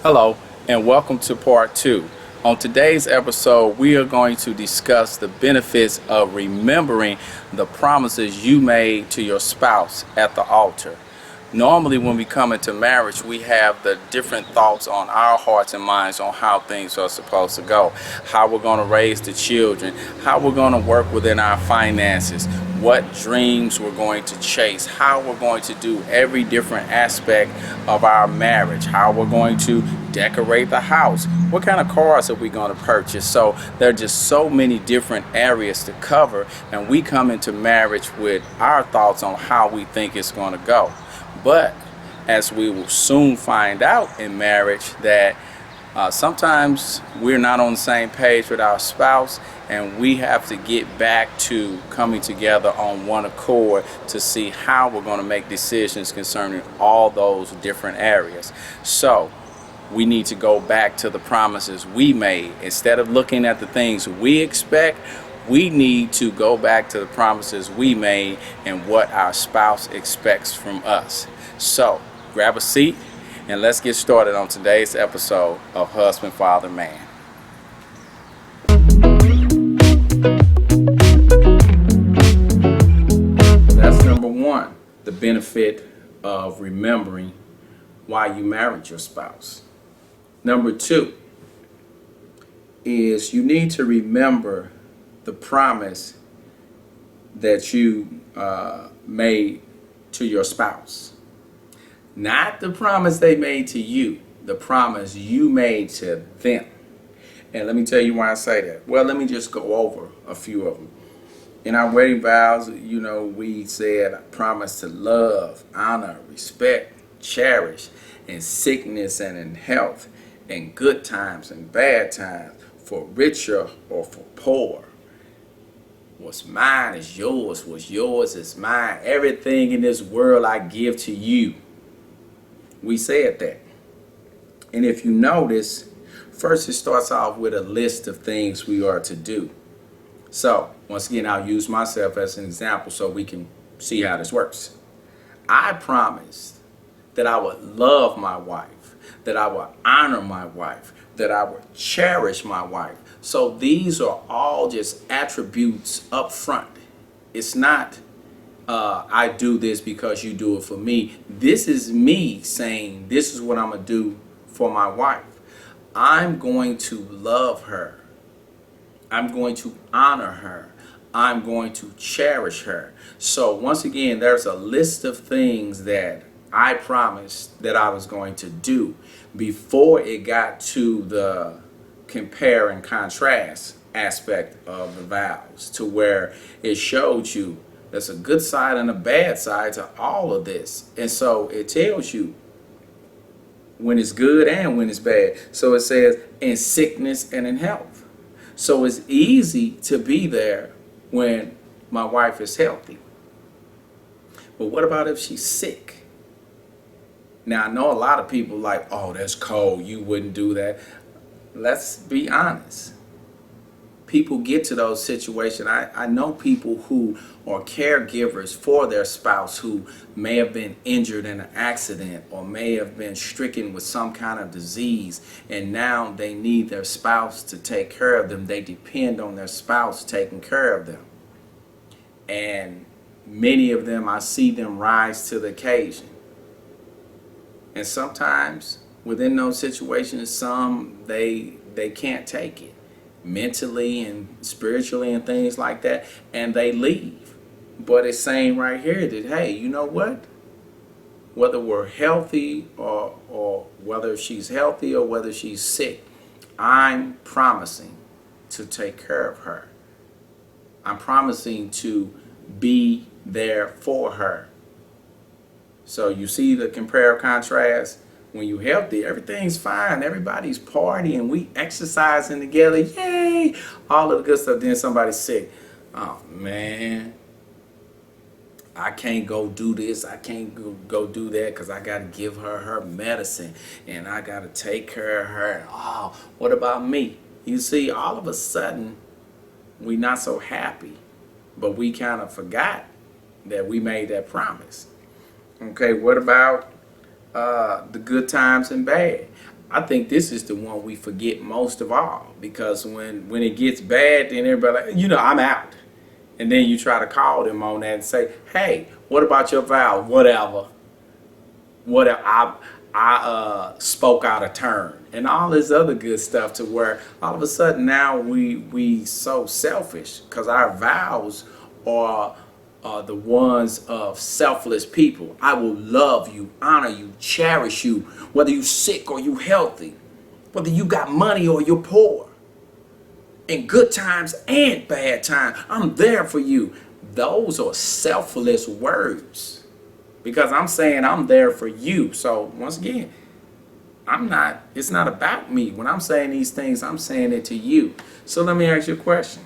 Hello, and welcome to part two. On today's episode, we are going to discuss the benefits of remembering the promises you made to your spouse at the altar. Normally, when we come into marriage, we have the different thoughts on our hearts and minds on how things are supposed to go, how we're going to raise the children, how we're going to work within our finances, what dreams we're going to chase, how we're going to do every different aspect of our marriage, how we're going to decorate the house, what kind of cars are we going to purchase. So there are just so many different areas to cover, and we come into marriage with our thoughts on how we think it's going to go. But as we will soon find out in marriage that sometimes we're not on the same page with our spouse, and we have to get back to coming together on one accord to see how we're going to make decisions concerning all those different areas. So we need to go back to the promises we made. Instead of looking at the things we expect, we need to go back to the promises we made and what our spouse expects from us. So grab a seat and let's get started on today's episode of Husband, Father, Man. That's number one, the benefit of remembering why you married your spouse. Number two is you need to remember the promise that you made to your spouse. Not the promise they made to you, the promise you made to them. And let me tell you why I say that. Well, let me just go over a few of them. In our wedding vows, we said, I promise to love, honor, respect, cherish, in sickness and in health, in good times and bad times, for richer or for poor. What's mine is yours. What's yours is mine. Everything in this world I give to you. We said that. And if you notice, first it starts off with a list of things we are to do. So, once again, I'll use myself as an example so we can see how this works. I promised that I would love my wife, that I would honor my wife, that I would cherish my wife. So these are all just attributes up front. It's not I do this because you do it for me. This is me saying this is what I'm going to do for my wife. I'm going to love her. I'm going to honor her. I'm going to cherish her. So once again, there's a list of things that I promised that I was going to do before it got to the compare and contrast aspect of the vows, to where it showed you there's a good side and a bad side to all of this. And so it tells you when it's good and when it's bad. So it says in sickness and in health. So it's easy to be there when my wife is healthy. But what about if she's sick? Now, I know a lot of people like, oh, that's cold. You wouldn't do that. Let's be honest. People get to those situations. I know people who are caregivers for their spouse who may have been injured in an accident or may have been stricken with some kind of disease, and now they need their spouse to take care of them. They depend on their spouse taking care of them. And many of them, I see them rise to the occasion. And sometimes within those situations, some they can't take it mentally and spiritually and things like that, and they leave. But it's saying right here that, hey, you know what? Whether we're healthy or whether she's healthy or whether she's sick, I'm promising to take care of her. I'm promising to be there for her. So you see the compare contrast. When you're healthy, everything's fine. Everybody's partying. We exercising together. Yay! All of the good stuff. Then somebody's sick. Oh, man. I can't go do this. I can't go do that because I got to give her her medicine. And I got to take care of her. Oh, what about me? You see, all of a sudden, we're not so happy. But we kind of forgot that we made that promise. Okay, what about the good times and bad? I think this is the one we forget most of all, because when it gets bad, then everybody like, I'm out. And then you try to call them on that and say, hey, what about your vow? Whatever. I spoke out of turn and all this other good stuff, to where all of a sudden now we so selfish, because our vows are the ones of selfless people. I will love you, honor you, cherish you, whether you sick or you healthy, whether you got money or you're poor, in good times and bad times. I'm there for you. Those are selfless words, because I'm saying I'm there for you. So once again, it's not about me. When I'm saying these things, I'm saying it to you. So let me ask you a question.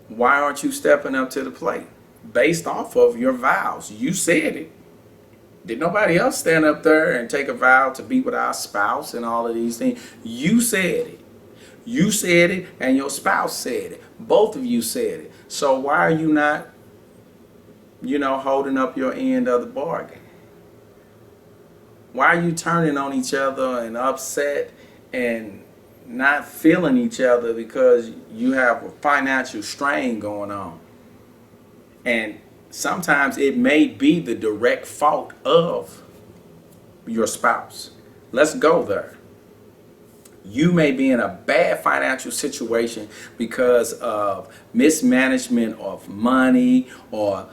Why aren't you stepping up to the plate based off of your vows? You said it. Did nobody else stand up there and take a vow to be with our spouse and all of these things? You said it. You said it, and your spouse said it. Both of you said it. So why are you not, holding up your end of the bargain? Why are you turning on each other and upset and not feeling each other because you have a financial strain going on? And sometimes it may be the direct fault of your spouse. Let's go there. You may be in a bad financial situation because of mismanagement of money, or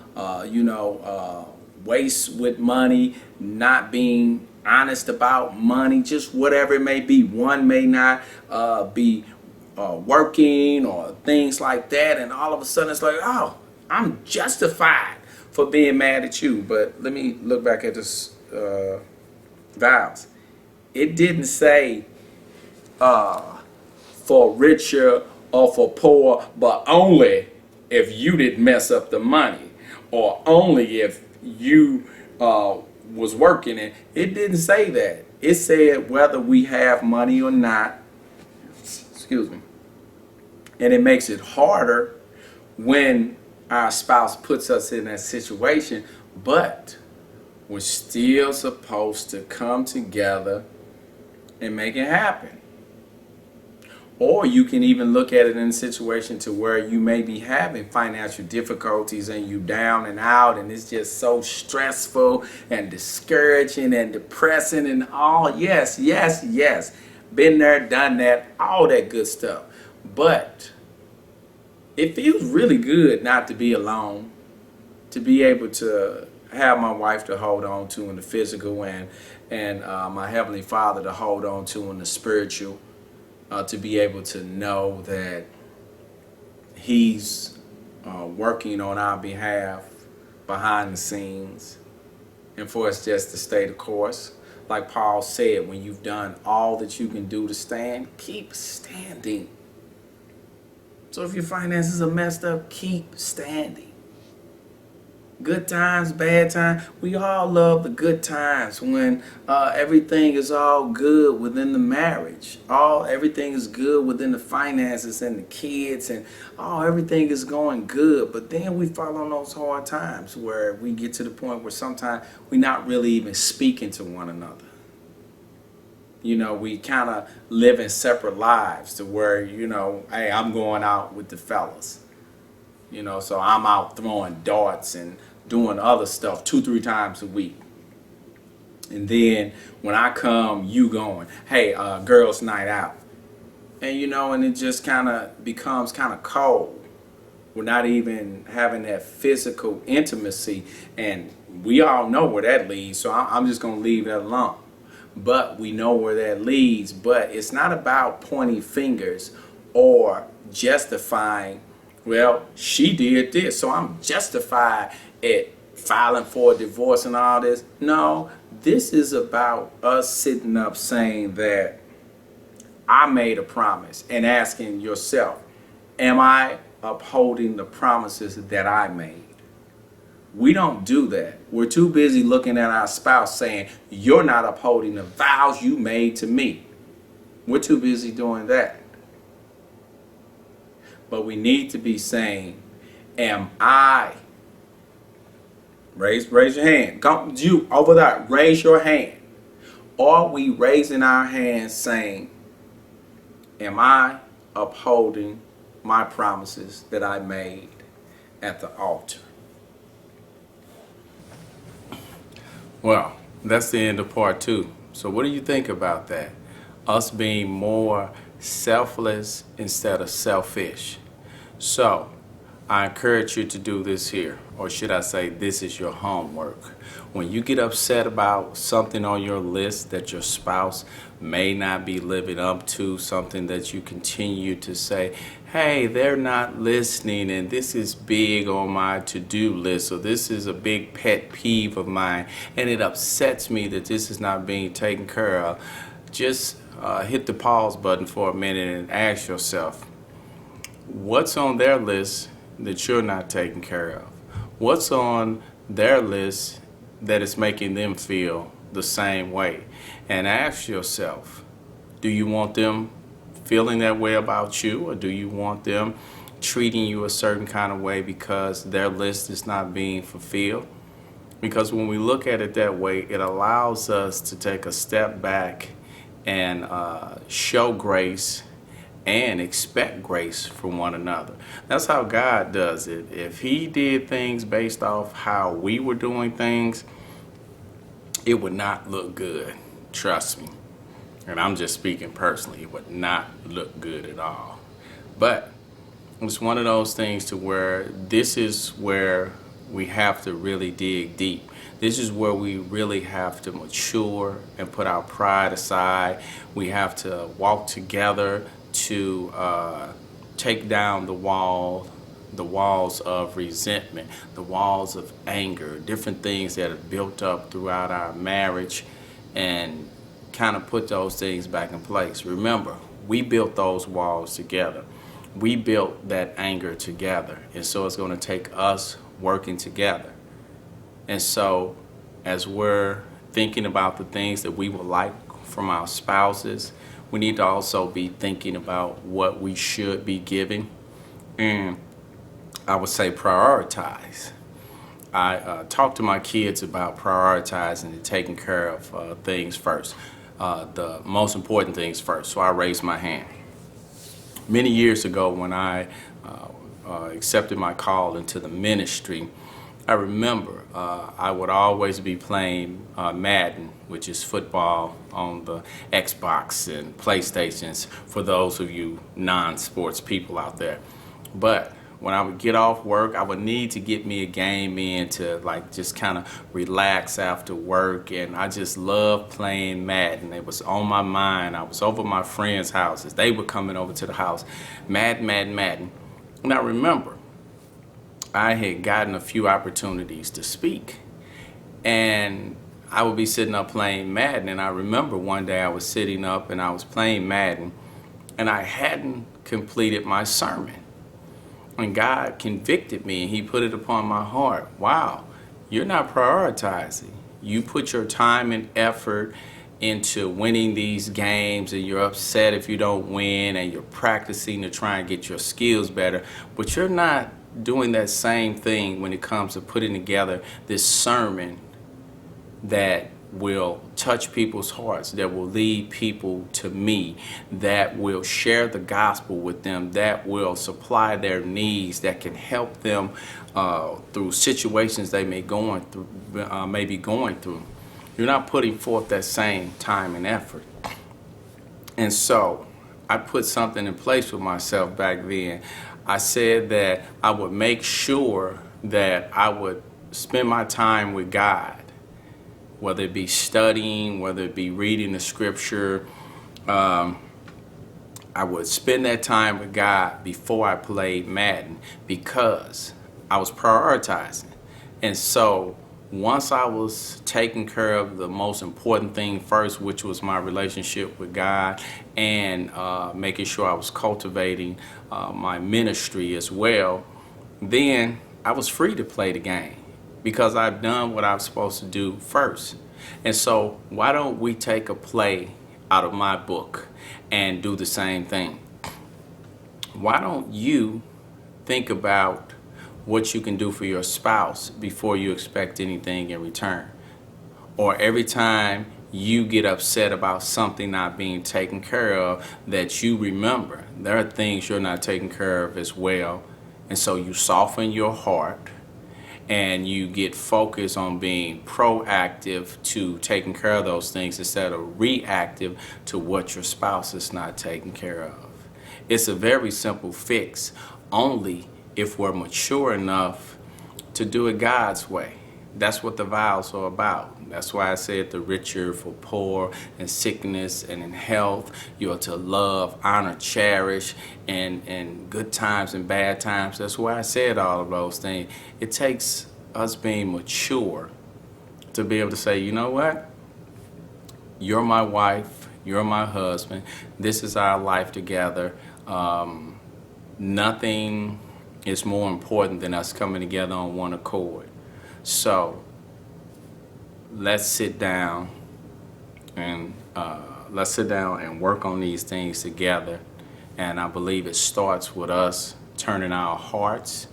waste with money, not being honest about money, just whatever it may be. One may not be working or things like that, and all of a sudden it's like, oh, I'm justified for being mad at you. But let me look back at this vows. It didn't say for richer or for poor, but only if you didn't mess up the money, or only if you was working. And it didn't say that. It said whether we have money or not. Excuse me. And it makes it harder when our spouse puts us in that situation, but we're still supposed to come together and make it happen. Or you can even look at it in a situation to where you may be having financial difficulties and you down and out, and it's just so stressful and discouraging and depressing and all. Yes. Been there, done that, all that good stuff. But it feels really good not to be alone, to be able to have my wife to hold on to in the physical, and my Heavenly Father to hold on to in the spiritual. To be able to know that He's working on our behalf behind the scenes, and for us just to stay the course. Like Paul said, when you've done all that you can do to stand, keep standing. So if your finances are messed up, keep standing. Good times, bad times. We all love the good times when everything is all good within the marriage. Everything is good within the finances and the kids, and everything is going good. But then we fall on those hard times where we get to the point where sometimes we're not really even speaking to one another. We kind of live in separate lives, to where, hey, I'm going out with the fellas. So I'm out throwing darts and doing other stuff 2-3 times a week. And then when I come, you going, hey, girls' night out. And, and it just kind of becomes kind of cold. We're not even having that physical intimacy. And we all know where that leads. So I'm just going to leave that alone. But we know where that leads. But it's not about pointing fingers or justifying, well, she did this, so I'm justified at filing for a divorce and all this. No, this is about us sitting up saying that I made a promise, and asking yourself, am I upholding the promises that I made? We don't do that. We're too busy looking at our spouse saying, you're not upholding the vows you made to me. We're too busy doing that. But we need to be saying, am I? Raise your hand. You over there, raise your hand. Are we raising our hands saying, am I upholding my promises that I made at the altar? Well, that's the end of part 2. So what do you think about that? Us being more selfless instead of selfish. So I encourage you to do this here, or should I say, this is your homework. When you get upset about something on your list that your spouse may not be living up to, something that you continue to say, hey, they're not listening, and this is big on my to-do list, or this is a big pet peeve of mine, and it upsets me that this is not being taken care of, just hit the pause button for a minute and ask yourself, what's on their list that you're not taking care of? What's on their list that is making them feel the same way? And ask yourself, do you want them feeling that way about you, or do you want them treating you a certain kind of way because their list is not being fulfilled? Because when we look at it that way, it allows us to take a step back and show grace and expect grace from one another. That's how God does it. If He did things based off how we were doing things, it would not look good. Trust me. And I'm just speaking personally. It would not look good at all. But it's one of those things to where this is where we have to really dig deep. This is where we really have to mature and put our pride aside. We have to walk together to take down the walls of resentment, the walls of anger, different things that have built up throughout our marriage, and kind of put those things back in place. Remember, we built those walls together. We built that anger together. And so it's going to take us working together. And so as we're thinking about the things that we would like from our spouses, we need to also be thinking about what we should be giving. And I would say prioritize. I talk to my kids about prioritizing and taking care of things first. The most important things first. So I raised my hand. Many years ago when I accepted my call into the ministry, I remember I would always be playing Madden, which is football, on the Xbox and PlayStations for those of you non-sports people out there. But when I would get off work, I would need to get me a game in to like just kind of relax after work, and I just loved playing Madden. It was on my mind. I was over my friends' houses. They were coming over to the house. Madden. And I remember I had gotten a few opportunities to speak, and I would be sitting up playing Madden, and I remember one day I was sitting up and I was playing Madden, and I hadn't completed my sermon. And God convicted me, and He put it upon my heart. Wow, you're not prioritizing. You put your time and effort into winning these games, and you're upset if you don't win, and you're practicing to try and get your skills better, but you're not doing that same thing when it comes to putting together this sermon that will touch people's hearts, that will lead people to me, that will share the gospel with them, that will supply their needs, that can help them through situations they may be going through. You're not putting forth that same time and effort. And so I put something in place for myself back then. I said that I would make sure that I would spend my time with God, whether it be studying, whether it be reading the scripture. I would spend that time with God before I played Madden because I was prioritizing. And so once I was taking care of the most important thing first, which was my relationship with God, and making sure I was cultivating my ministry as well, then I was free to play the game because I've done what I'm supposed to do first. And so why don't we take a play out of my book and do the same thing? Why don't you think about what you can do for your spouse before you expect anything in return? Or every time you get upset about something not being taken care of, that you remember there are things you're not taking care of as well. And so you soften your heart and you get focused on being proactive to taking care of those things instead of reactive to what your spouse is not taking care of. It's a very simple fix, only if we're mature enough to do it God's way. That's what the vows are about. That's why I said the richer for poor, in sickness and in health. You are to love, honor, cherish, and good times and bad times. That's why I said all of those things. It takes us being mature to be able to say, you know what? You're my wife. You're my husband. This is our life together. Nothing is more important than us coming together on one accord. So let's sit down and work on these things together. And I believe it starts with us turning our hearts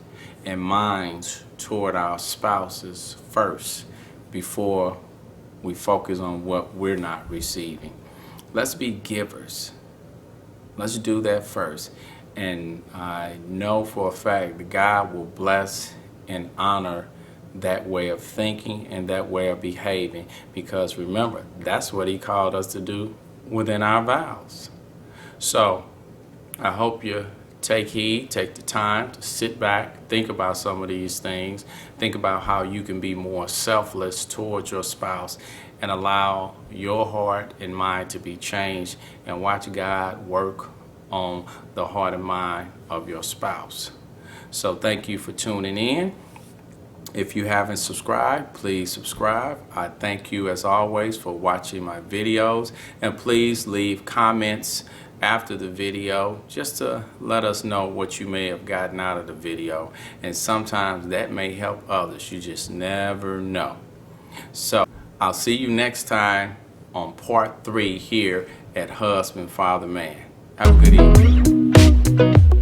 and minds toward our spouses first before we focus on what we're not receiving. Let's be givers. Let's do that first. And I know for a fact that God will bless and honor that way of thinking and that way of behaving, because remember, that's what he called us to do within our vows. So I hope you take heed, take the time to sit back, think about some of these things, think about how you can be more selfless towards your spouse and allow your heart and mind to be changed, and watch God work on the heart and mind of your spouse. So thank you for tuning in. If you haven't subscribed, please subscribe. I thank you as always for watching my videos, and please leave comments after the video just to let us know what you may have gotten out of the video, and sometimes that may help others. You just never know. So I'll see you next time on part 3 here at Husband, Father, Man. Have a good evening.